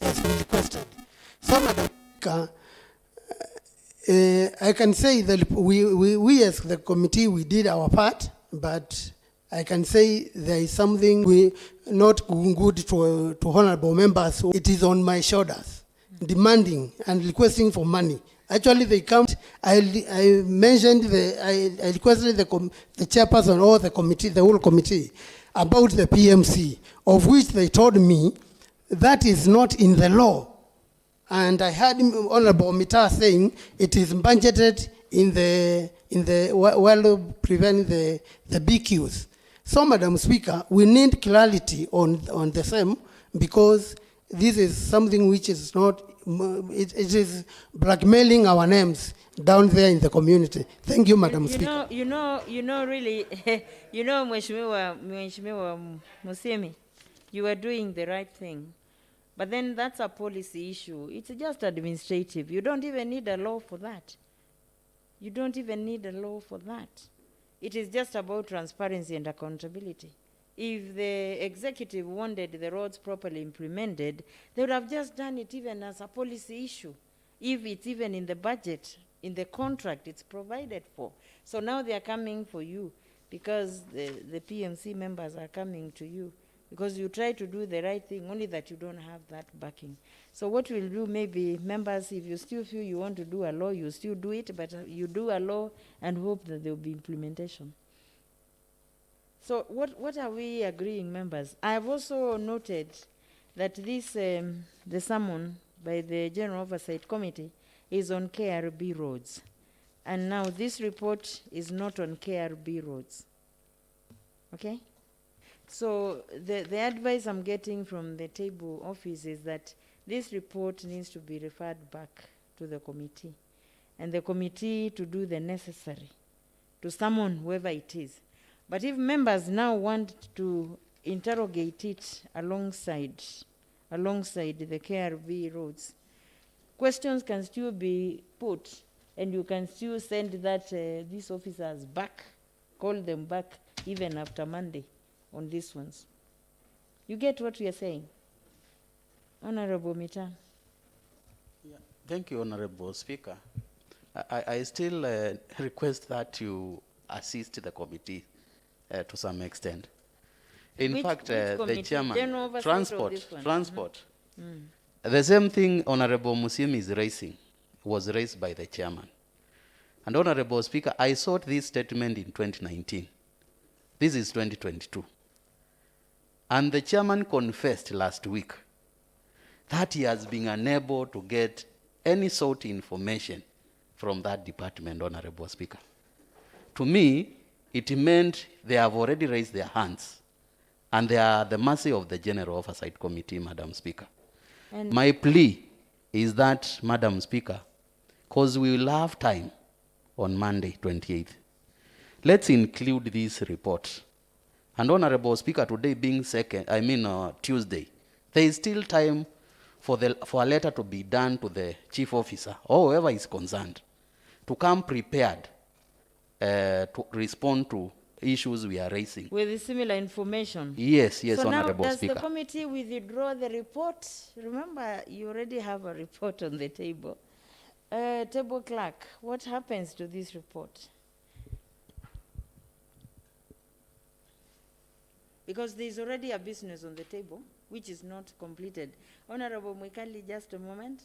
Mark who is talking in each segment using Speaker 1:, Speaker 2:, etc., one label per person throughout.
Speaker 1: as we requested. So, Madam Speaker, I can say that we as the committee, we did our part, but I can say there is something we not good to honorable members. It is on my shoulders, demanding and requesting for money. Actually, they come. I mentioned I requested the chairperson or the committee, the whole committee, about the PMC, of which they told me that is not in the law. And I heard Honorable Mita saying it is budgeted in the well prevent the BQs. So, Madam Speaker, we need clarity on the same, because this is something which is not, it is blackmailing our names down there in the community. Thank you, Madam Speaker.
Speaker 2: You know, really, Mheshimiwa Musimi, you are doing the right thing. But then that's a policy issue. It's just administrative. You don't even need a law for that. You don't even need a law for that. It is just about transparency and accountability. If the executive wanted the roads properly implemented, they would have just done it even as a policy issue. If it's even in the budget, in the contract, it's provided for. So now they are coming for you because the PMC members are coming to you because you try to do the right thing, only that you don't have that backing. So what we'll do, maybe members, if you still feel you want to do a law, you still do it, but you do a law and hope that there will be implementation. So what are we agreeing, members? I have also noted that this, the summon by the General Oversight Committee is on KRB roads. And now this report is not on KRB roads. Okay? So the advice I'm getting from the table office is that this report needs to be referred back to the committee, and the committee to do the necessary to summon whoever it is. But if members now want to interrogate it alongside the KRB roads, questions can still be put, and you can still send that these officers back, call them back even after Monday on these ones. You get what we are saying? Honorable Mita.
Speaker 3: Yeah. Thank you, Honorable Speaker. I still request that you assist the committee to some extent. In fact, the chairman, transport. The same thing Honorable Musimi is raising was raised by the chairman. And Honorable Speaker, I sought this statement in 2019. This is 2022. And the chairman confessed last week that he has been unable to get any sort of information from that department, Honorable Speaker. To me, it meant they have already raised their hands and they are at the mercy of the General Oversight Committee, Madam Speaker. And my plea is that, Madam Speaker, because we will have time on Monday, 28th, let's include this report. And Honorable Speaker, today being Tuesday, there is still time for a letter to be done to the chief officer or whoever is concerned to come prepared to respond to issues we are raising.
Speaker 2: With similar information?
Speaker 3: Yes,
Speaker 2: so
Speaker 3: Honorable
Speaker 2: now,
Speaker 3: Speaker.
Speaker 2: Does the committee withdraw the report? Remember, you already have a report on the table. Table clerk, what happens to this report? Because there is already a business on the table, which is not completed. Honorable Mwikali, just a moment.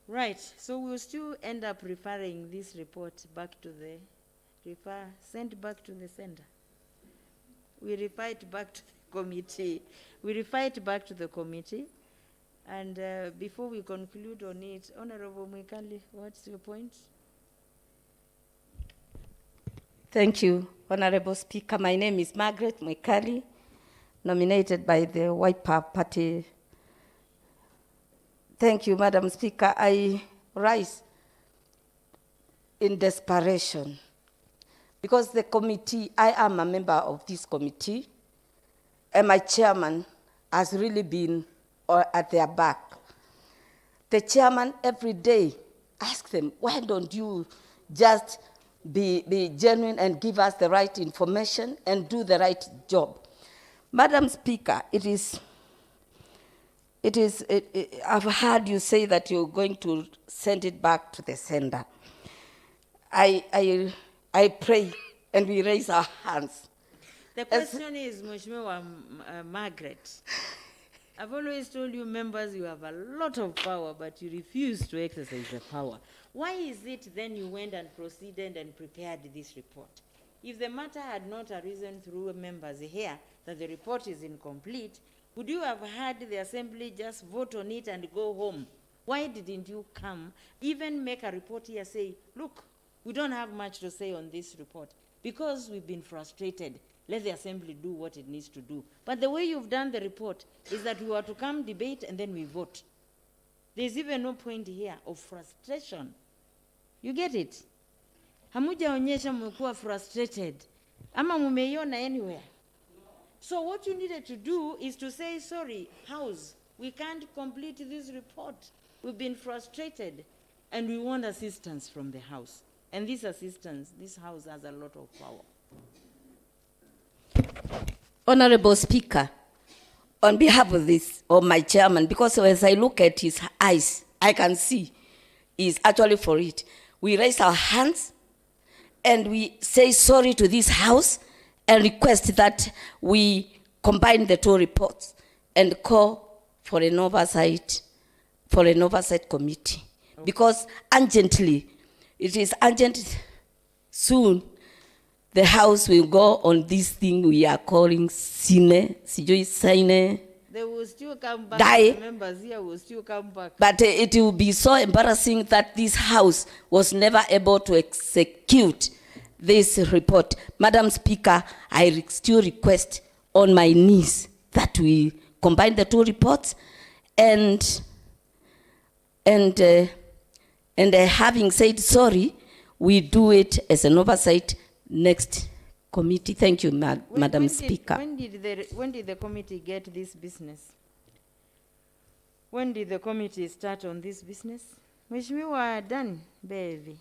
Speaker 2: Right, so we'll still end up referring this report back to send back to the sender. We refer it back to the committee. And before we conclude on it, Honorable Mwikali, what's your point?
Speaker 4: Thank you, Honorable Speaker. My name is Margaret Mwikali, nominated by the White Power Party. Thank you, Madam Speaker. I rise in desperation because the committee, I am a member of this committee, and my chairman has really been at their back. The chairman every day asks them, why don't you just be genuine and give us the right information and do the right job. Madam Speaker, I've heard you say that you're going to send it back to the sender. I pray and we raise our hands.
Speaker 2: The question is, Mheshimiwa Margaret, I've always told you members you have a lot of power, but you refuse to exercise the power. Why is it then you went and proceeded and prepared this report? If the matter had not arisen through members here that the report is incomplete, would you have had the assembly just vote on it and go home? Why didn't you come, even make a report here, say, look, we don't have much to say on this report because we've been frustrated. Let the assembly do what it needs to do. But the way you've done the report is that we are to come debate and then we vote. There's even no point here of frustration. You get it? Hamujaonyesha mmekuwa frustrated. Ama mumeiona anywhere. So what you needed to do is to say, sorry, House, we can't complete this report. We've been frustrated and we want assistance from the House. And this assistance, this House has a lot of power.
Speaker 4: Honorable Speaker, on behalf of this, of my chairman, because as I look at his eyes, I can see he's actually for it. We raise our hands and we say sorry to this House and request that we combine the two reports and call for an oversight committee. Okay. Because urgently, it is urgent soon, the House will go on this thing we are calling Sine.
Speaker 2: They will still come back. The members here will still come back.
Speaker 4: But it will be so embarrassing that this House was never able to execute this report. Madam Speaker, I still request on my knees that we combine the two reports and having said sorry, we do it as an oversight next committee. Thank you, Madam Speaker.
Speaker 2: When did the committee get this business? When did the committee start on this business? Mheshimiwa Dan Bevi.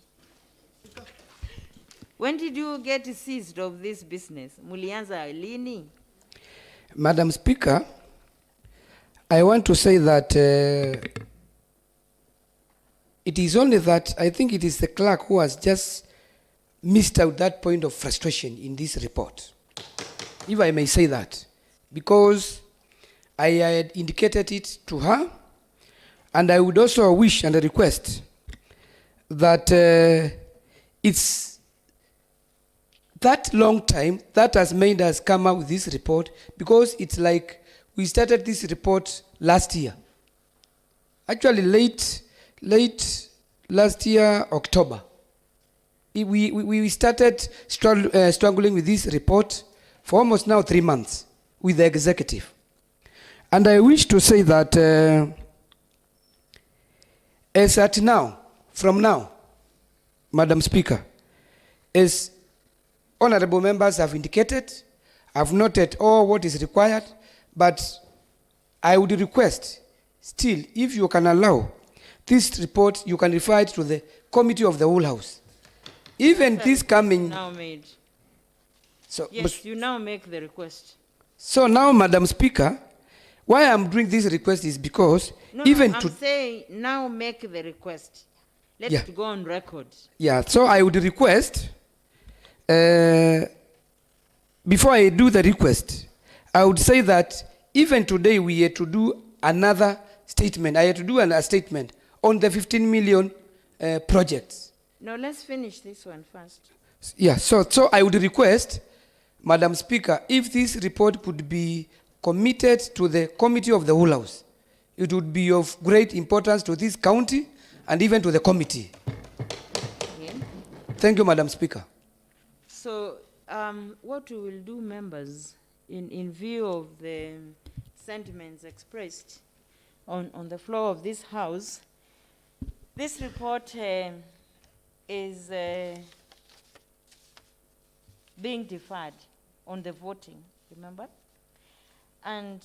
Speaker 2: When did you get seized of this business? Mulianza lini?
Speaker 1: Madam Speaker, I want to say that it is only that I think it is the clerk who has just missed out that point of frustration in this report, if I may say that, because I had indicated it to her, and I would also wish and request that it's that long time that has made us come up with this report, because it's like we started this report last year. Actually, late last year, October. We started struggling with this report for almost now 3 months with the executive. And I wish to say that as at now, from now, Madam Speaker, as honorable members have indicated, I've noted all what is required, but I would request still, if you can allow this report, you can refer it to the committee of the whole House. Even this coming...
Speaker 2: Now made.
Speaker 1: So,
Speaker 2: yes, you now make the request.
Speaker 1: So now, Madam Speaker, why I'm doing this request is because I'm
Speaker 2: saying now make the request. Let it go on record.
Speaker 1: Yeah, so I would request, before I do the request, I would say that even today we had to do another statement. I had to do a statement on the 15 million projects.
Speaker 2: No, let's finish this one first.
Speaker 1: Yeah, so I would request, Madam Speaker, if this report could be committed to the committee of the whole House, it would be of great importance to this county and even to the committee.
Speaker 2: Yeah.
Speaker 1: Thank you, Madam Speaker.
Speaker 2: So what we will do, members, in view of the sentiments expressed on the floor of this House, this report is being deferred on the voting, remember? And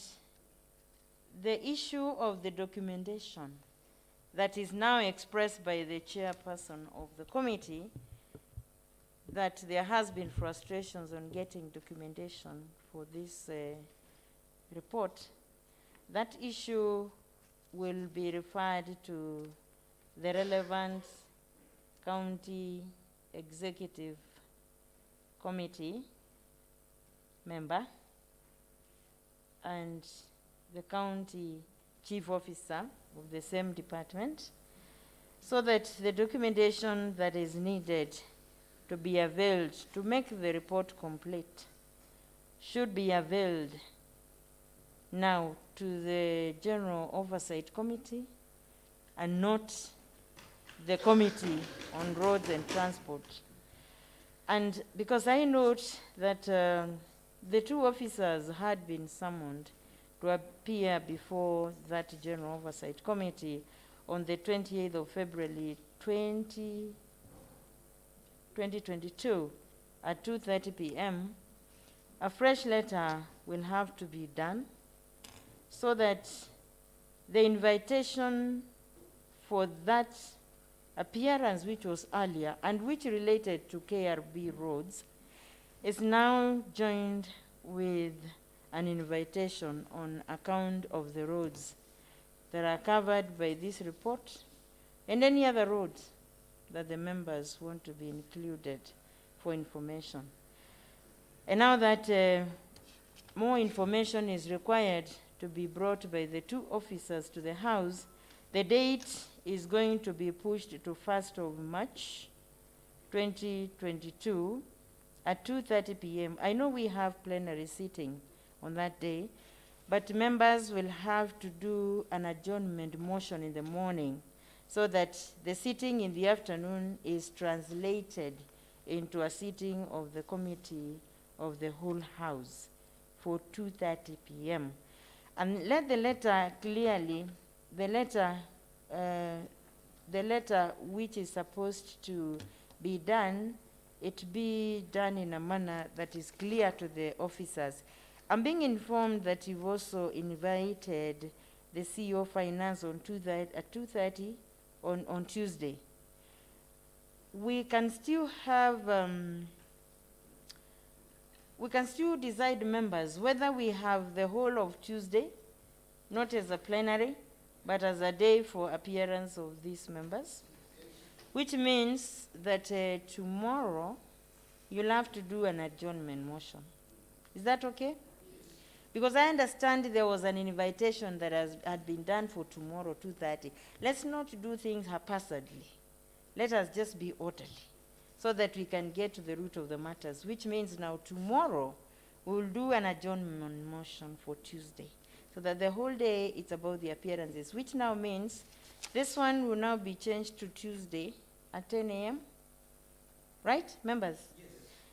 Speaker 2: the issue of the documentation that is now expressed by the chairperson of the committee that there has been frustrations on getting documentation for this report, that issue will be referred to the relevant county executive committee member and the county chief officer of the same department, so that the documentation that is needed to be availed to make the report complete should be availed now to the General Oversight Committee and not the Committee on Roads and Transport. And because I note that the two officers had been summoned to appear before that General Oversight Committee on the 28th of February 2022 at 2:30 p.m., a fresh letter will have to be done so that the invitation for that appearance, which was earlier and which related to KRB roads, is now joined with an invitation on account of the roads that are covered by this report and any other roads that the members want to be included for information. And now that more information is required to be brought by the two officers to the House, the date is going to be pushed to 1st of March 2022 at 2:30 p.m. I know we have plenary sitting on that day, but members will have to do an adjournment motion in the morning so that the sitting in the afternoon is translated into a sitting of the committee of the whole House for 2:30 p.m. And let the letter clearly, the letter which is supposed to be done, it be done in a manner that is clear to the officers. I'm being informed that you've also invited the CEO Finance on at 2:30 on Tuesday. We can still have, we can still decide, members, whether we have the whole of Tuesday, not as a plenary, but as a day for appearance of these members, which means that tomorrow you'll have to do an adjournment motion. Is that okay? Because I understand there was an invitation that had been done for tomorrow, 2:30. Let's not do things haphazardly. Let us just be orderly so that we can get to the root of the matters, which means now tomorrow we'll do an adjournment motion for Tuesday, so that the whole day it's about the appearances, which now means this one will now be changed to Tuesday at 10 a.m. Right, members? Yes.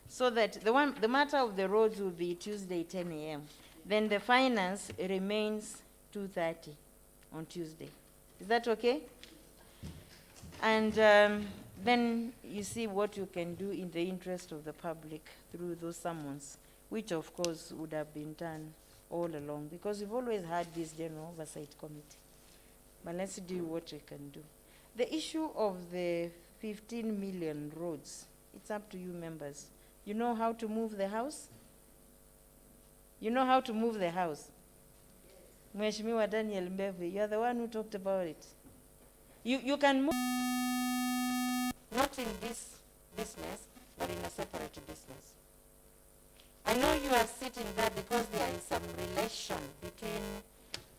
Speaker 2: So that the matter of the roads will be Tuesday 10 a.m. Then the finance remains 2:30 on Tuesday. Is that okay? And then you see what you can do in the interest of the public through those summons, which of course would have been done all along, because we've always had this General Oversight Committee. But let's do what we can do. The issue of the 15 million roads, it's up to you, members. You know how to move the House? You know how to move the House? Mheshimiwa Daniel Mbeve, you're the one who talked about it. You can move, not in this business, but in a separate business. I know you are sitting there because there is some relation between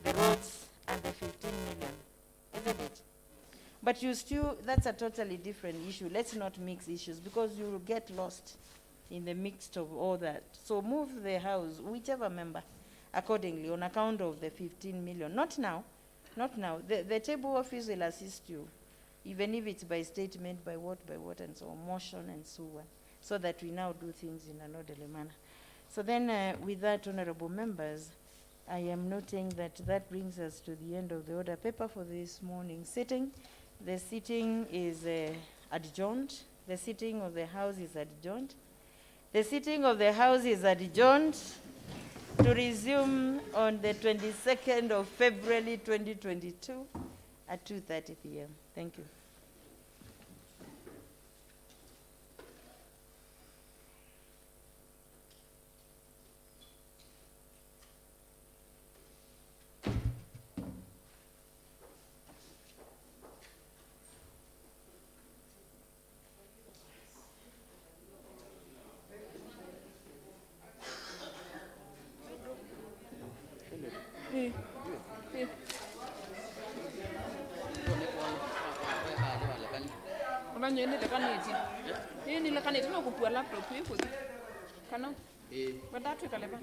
Speaker 2: the roads and the 15 million, isn't it? But you still, that's a totally different issue. Let's not mix issues, because you will get lost in the mix of all that. So move the House, whichever member, accordingly, on account of the 15 million. Not now, not now. The table office will assist you, even if it's by statement, by what, and so on, motion and so on, so that we now do things in an orderly manner. So then, with that, honorable members, I am noting that that brings us to the end of the order paper for this morning's sitting. The sitting is adjourned. The sitting of the House is adjourned. The sitting of the House is adjourned to resume on the 22nd of February 2022 at 2:30 p.m. Thank you.
Speaker 5: kanyo ene le kaneti. Ene le kaneti no kupua laptop ipo. Kano. Badatu kaleba.